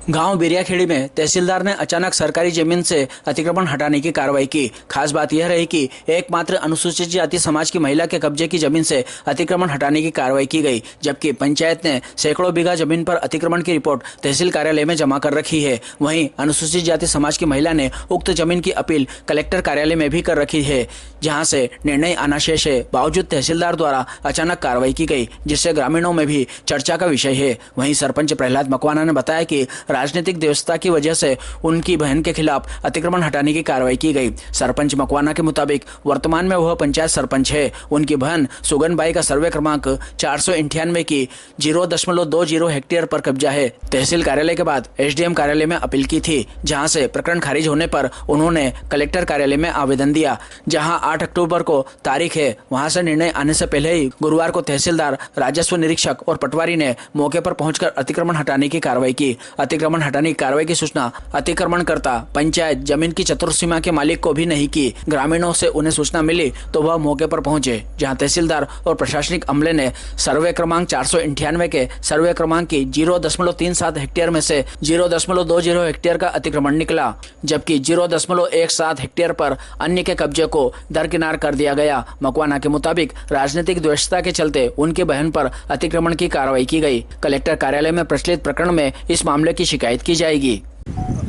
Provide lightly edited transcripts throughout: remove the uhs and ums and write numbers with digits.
गांव बिरियाखेड़ी में तहसीलदार ने अचानक सरकारी जमीन से अतिक्रमण हटाने की कार्रवाई की। खास बात यह रही कि एकमात्र अनुसूचित जाति समाज की महिला के कब्जे की जमीन से अतिक्रमण हटाने की कार्रवाई की गई, जबकि पंचायत ने सैकड़ों बीघा जमीन पर अतिक्रमण की रिपोर्ट तहसील कार्यालय में जमा कर रखी है। वहीं अनुसूचित जाति समाज की महिला ने उक्त जमीन की अपील कलेक्टर कार्यालय में भी कर रखी है, जहाँ से निर्णय आना शेष है। बावजूद तहसीलदार द्वारा अचानक कार्रवाई की गई, जिससे ग्रामीणों में भी चर्चा का विषय है। वहीं सरपंच प्रहलाद मकवाना ने बताया कि राजनीतिक व्यवस्था की वजह से उनकी बहन के खिलाफ अतिक्रमण हटाने की कार्रवाई की गई। सरपंच मकवाना के मुताबिक वर्तमान में वह पंचायत सरपंच है। उनकी बहन सुगनबाई का सर्वे क्रमांक 498 की 0.20 हेक्टेयर पर कब्जा है। तहसील कार्यालय के बाद एसडीएम कार्यालय में अपील की थी, जहां से प्रकरण खारिज होने पर उन्होंने कलेक्टर कार्यालय में आवेदन दिया, जहां 8 अक्टूबर को तारीख है। वहां से निर्णय आने से पहले ही गुरुवार को तहसीलदार, राजस्व निरीक्षक और पटवारी ने मौके पर पहुंचकर अतिक्रमण हटाने की कार्रवाई की। अतिक्रमण हटाने की कार्रवाई की सूचना अतिक्रमणकर्ता पंचायत जमीन की चतुर्सीमा के मालिक को भी नहीं की। ग्रामीणों से उन्हें सूचना मिली तो वह मौके पर पहुंचे, जहां तहसीलदार और प्रशासनिक अमले ने सर्वे क्रमांक 498 के सर्वे क्रमांक की 0.37 हेक्टेयर में से 0.20 हेक्टेयर का अतिक्रमण निकला, जबकि 0.17 हेक्टेयर पर अन्य के कब्जे को दरकिनार कर दिया गया। मकवाना के मुताबिक राजनीतिक द्वेषता के चलते उनकी बहन पर अतिक्रमण की कार्रवाई की गई। कलेक्टर कार्यालय में प्रचलित प्रकरण में इस मामले की शिकायत की जाएगी।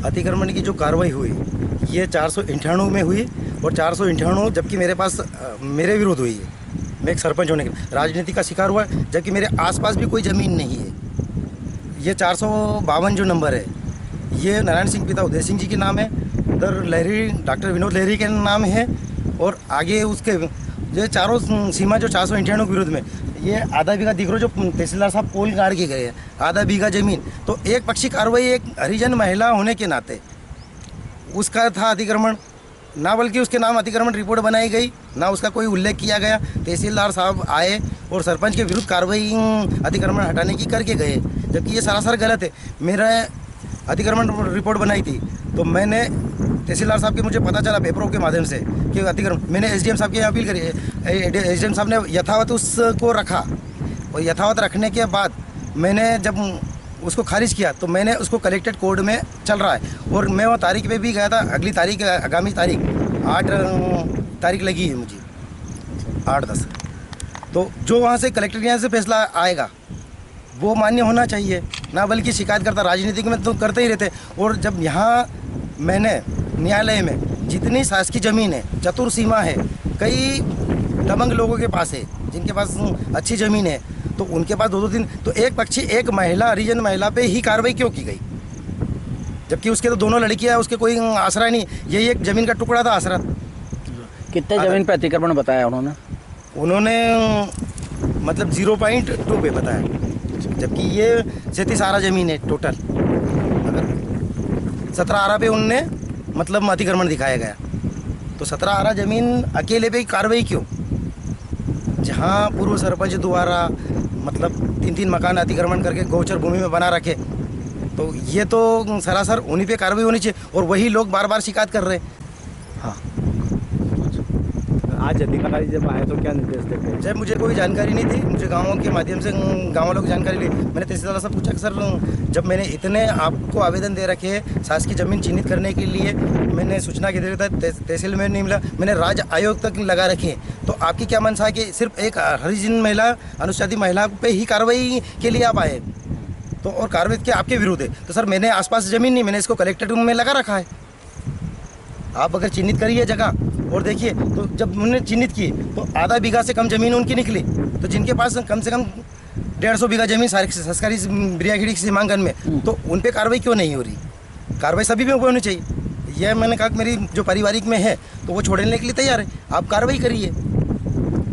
अतिक्रमण की जो कार्रवाई हुई ये 498 में हुई और 498 जबकि मेरे पास मेरे विरुद्ध हुई है। मैं एक सरपंच होने के राजनीति का शिकार हुआ, जबकि मेरे आसपास भी कोई ज़मीन नहीं है। ये 452 जो नंबर है ये नारायण सिंह पिता उदय सिंह जी के नाम है, उधर लहरी डॉक्टर विनोद लहरी के नाम है, और आगे उसके ये चारों सीमा जो 498 के विरुद्ध में ये आधा बीघा दिख रहा जो तहसीलदार साहब पोल गाड़ के गए हैं, आधा बीघा जमीन। तो एक पक्षी कार्रवाई एक हरिजन महिला होने के नाते उसका था अतिक्रमण, ना बल्कि उसके नाम अतिक्रमण रिपोर्ट बनाई गई, ना उसका कोई उल्लेख किया गया। तहसीलदार साहब आए और सरपंच के विरुद्ध कार्रवाई अतिक्रमण हटाने की करके गए, जबकि ये सरासर गलत है। मेरा अतिक्रमण रिपोर्ट बनाई थी तो मैंने तहसीलदार साहब के मुझे पता चला पेपरों के माध्यम से कि अतिक्रमण, मैंने एसडीएम साहब की अपील करी। एसडीएम साहब ने यथावत उसको रखा और यथावत रखने के बाद मैंने जब उसको खारिज किया तो मैंने उसको कलेक्टेड कोर्ट में चल रहा है और मैं वो तारीख पे भी गया था। अगली तारीख, आगामी तारीख 8 तारीख लगी है मुझे, 8-10। तो जो वहाँ से कलेक्टर के यहाँ से फैसला आएगा वो मान्य होना चाहिए, ना बल्कि शिकायत करता। राजनीतिक में तो करते ही रहते। और जब यहाँ मैंने न्यायालय में जितनी शासकीय ज़मीन है, चतुर्सीमा है, कई दबंग लोगों के पास है जिनके पास अच्छी ज़मीन है, तो उनके पास 2-2 दिन, तो एक पक्षी एक महिला, हरिजन महिला पे ही कार्रवाई क्यों की गई, जबकि उसके तो दोनों लड़कियां, उसके कोई आसरा नहीं। यही एक ज़मीन का टुकड़ा था आसरा। कितने जमीन पे अतिक्रमण बताया उन्होंने मतलब 0.2 पे बताया, जबकि ये 37 आरा ज़मीन है टोटल। अगर 17 आरा पे उनने मतलब अतिक्रमण दिखाया गया, तो 17 आरा ज़मीन अकेले पे कार्रवाई क्यों, जहाँ पूर्व सरपंच द्वारा मतलब 3-3 मकान अतिक्रमण करके गोचर भूमि में बना रखे, तो ये तो सरासर उन्हीं पे कार्रवाई होनी चाहिए। और वही लोग बार बार शिकायत कर रहे हैं। हाँ, आज अधिकारी जब आए तो क्या निर्देश देते हैं? जब मुझे कोई जानकारी नहीं थी, मुझे गाँवों के माध्यम से गाँव वालों की जानकारी ली। मैंने तहसीलदार से पूछा कि सर, जब मैंने इतने आपको आवेदन दे रखे हैं शासकीय ज़मीन चिन्हित करने के लिए, मैंने सूचना के दे तहसील में नहीं मिला, मैंने राज्य आयोग तक लगा रखी है, तो आपकी क्या मनसा है कि सिर्फ एक हरिजन महिला, अनुसूचित महिला पे ही कार्रवाई के लिए आप आए, तो और कार्रवाई के आपके विरुद्ध है? तो सर मैंने आसपास ज़मीन नहीं, मैंने इसको कलेक्टेड में लगा रखा है। आप अगर चिन्हित करिए जगह और देखिए, तो जब उन्होंने चिन्हित की तो आधा बीघा से कम ज़मीन उनकी निकली, तो जिनके पास कम से कम 150 बीघा ज़मीन सरकारी बिरियाखेड़ी के सीमांकन में, तो उन पे कार्रवाई क्यों नहीं हो रही? कार्रवाई सभी पे होनी चाहिए। यह मैंने कहा कि मेरी जो पारिवारिक में है तो वो छोड़ने के लिए तैयार है, आप कार्रवाई करिए।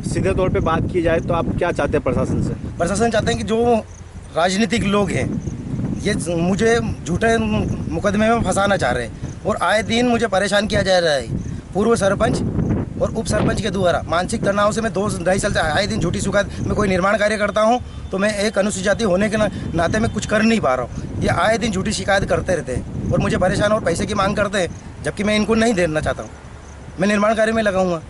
सीधे तौर पे बात की जाए तो आप क्या चाहते हैं प्रशासन से? प्रशासन चाहते हैं कि जो राजनीतिक लोग हैं ये मुझे झूठे मुकदमे में फंसाना चाह रहे हैं और आए दिन मुझे परेशान किया जा रहा है। पूर्व सरपंच और उप सरपंच के द्वारा मानसिक तनाव से मैं 2-2.5 साल से आए दिन झूठी शिकायत। मैं कोई निर्माण कार्य करता हूं तो मैं एक अनुसूचित जाति होने के नाते मैं कुछ कर नहीं पा रहा हूं। ये आए दिन झूठी शिकायत करते रहते हैं और मुझे परेशान और पैसे की मांग करते हैं, जबकि मैं इनको नहीं देना चाहता हूँ। मैं निर्माण कार्य में लगा हुआ।